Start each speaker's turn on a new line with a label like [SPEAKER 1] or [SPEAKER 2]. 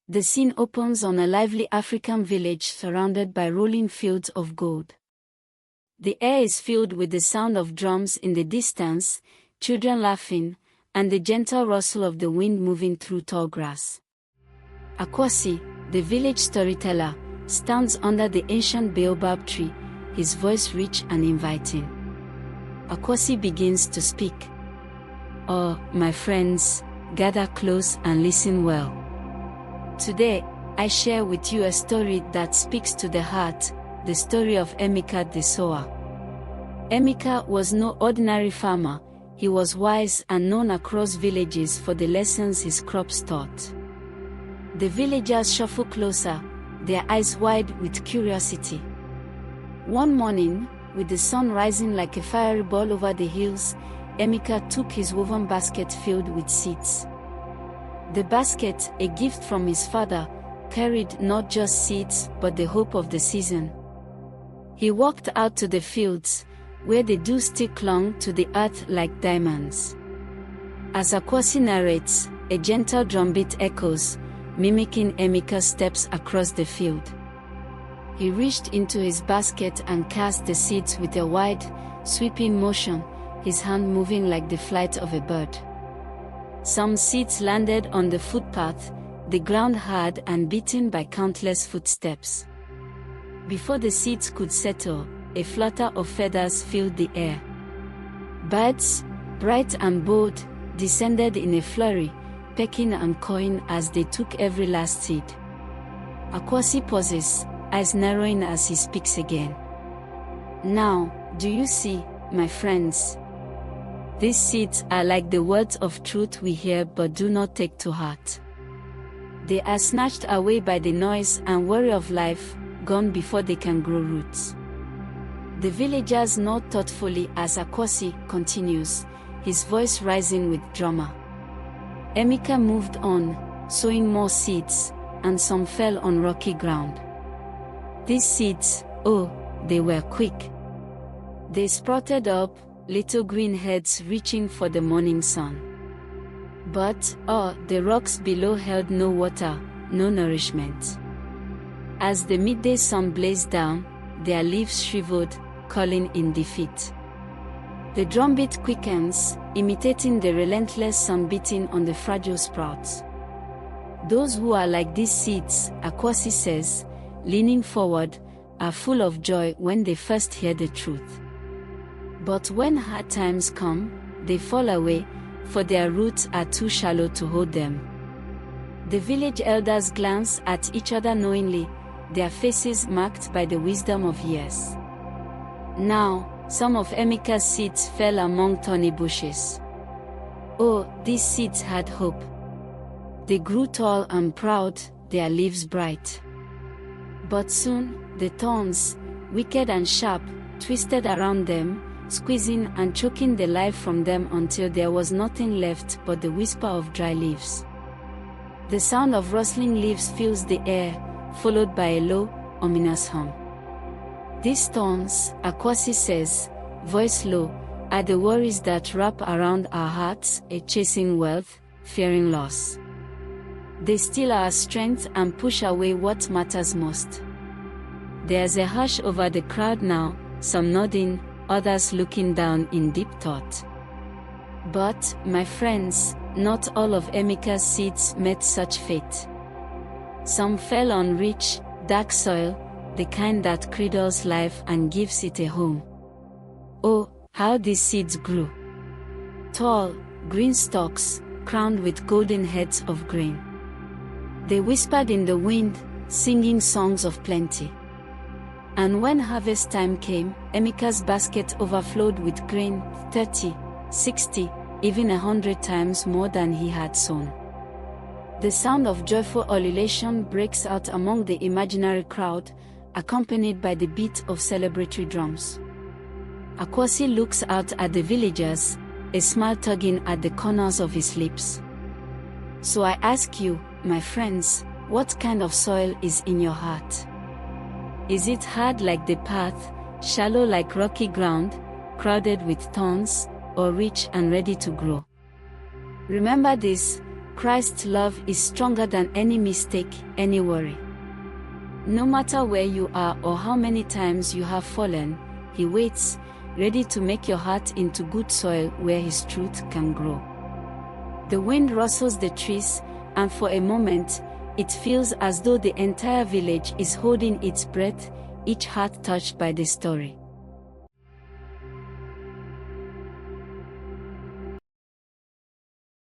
[SPEAKER 1] The scene opens on a lively African village surrounded by rolling fields of gold. The air is filled with the sound of drums in the distance, children laughing, and the gentle rustle of the wind moving through tall grass. Akwasi, the village storyteller, stands under the ancient baobab tree, his voice rich and inviting. Akwasi begins to speak. "Oh, my friends, gather close and listen well. Today, I share with you a story that speaks to the heart, the story of Emeka the Sower. Emeka was no ordinary farmer, he was wise and known across villages for the lessons his crops taught. The villagers shuffle closer, their eyes wide with curiosity. One morning, with the sun rising like a fiery ball over the hills, Emeka took his woven basket filled with seeds. The basket, a gift from his father, carried not just seeds but the hope of the season. He walked out to the fields, where the dew still clung to the earth like diamonds. As Akwasi narrates, a gentle drumbeat echoes, mimicking Emeka's steps across the field. He reached into his basket and cast the seeds with a wide, sweeping motion, his hand moving like the flight of a bird. Some seeds landed on the footpath, the ground hard and beaten by countless footsteps. Before the seeds could settle, a flutter of feathers filled the air. Birds, bright and bold, descended in a flurry, pecking and cawing as they took every last seed. Akwasi pauses, eyes narrowing as he speaks again. "Now, do you see, my friends? These seeds are like the words of truth we hear but do not take to heart. They are snatched away by the noise and worry of life, gone before they can grow roots." The villagers nod thoughtfully as Akwasi continues, his voice rising with drama. Emeka moved on, sowing more seeds, and some fell on rocky ground. These seeds, oh, they were quick. They sprouted up, little green heads reaching for the morning sun. But, oh, the rocks below held no water, no nourishment. As the midday sun blazed down, their leaves shriveled, calling in defeat. The drumbeat quickens, imitating the relentless sun beating on the fragile sprouts. Those who are like these seeds, Akwasi says, leaning forward, are full of joy when they first hear the truth. But when hard times come, they fall away, for their roots are too shallow to hold them. The village elders glance at each other knowingly, their faces marked by the wisdom of years. Now, some of Emeka's seeds fell among thorny bushes. Oh, these seeds had hope. They grew tall and proud, their leaves bright. But soon, the thorns, wicked and sharp, twisted around them, squeezing and choking the life from them until there was nothing left but the whisper of dry leaves. The sound of rustling leaves fills the air, followed by a low, ominous hum. These thorns, Akwasi says, voice low, are the worries that wrap around our hearts, chasing wealth, fearing loss. They steal our strength and push away what matters most. There's a hush over the crowd now, some nodding, others looking down in deep thought. But, my friends, not all of Emeka's seeds met such fate. Some fell on rich, dark soil, the kind that cradles life and gives it a home. Oh, how these seeds grew! Tall, green stalks, crowned with golden heads of grain. They whispered in the wind, singing songs of plenty. And when harvest time came, Emeka's basket overflowed with grain, 30, 60, even 100 times more than he had sown. The sound of joyful ululation breaks out among the imaginary crowd, accompanied by the beat of celebratory drums. Akwasi looks out at the villagers, a smile tugging at the corners of his lips. So I ask you, my friends, what kind of soil is in your heart? Is it hard like the path, shallow like rocky ground, crowded with thorns, or rich and ready to grow? Remember this, Christ's love is stronger than any mistake, any worry. No matter where you are or how many times you have fallen, He waits, ready to make your heart into good soil where His truth can grow. The wind rustles the trees, and for a moment, it feels as though the entire village is holding its breath, each heart touched by the story.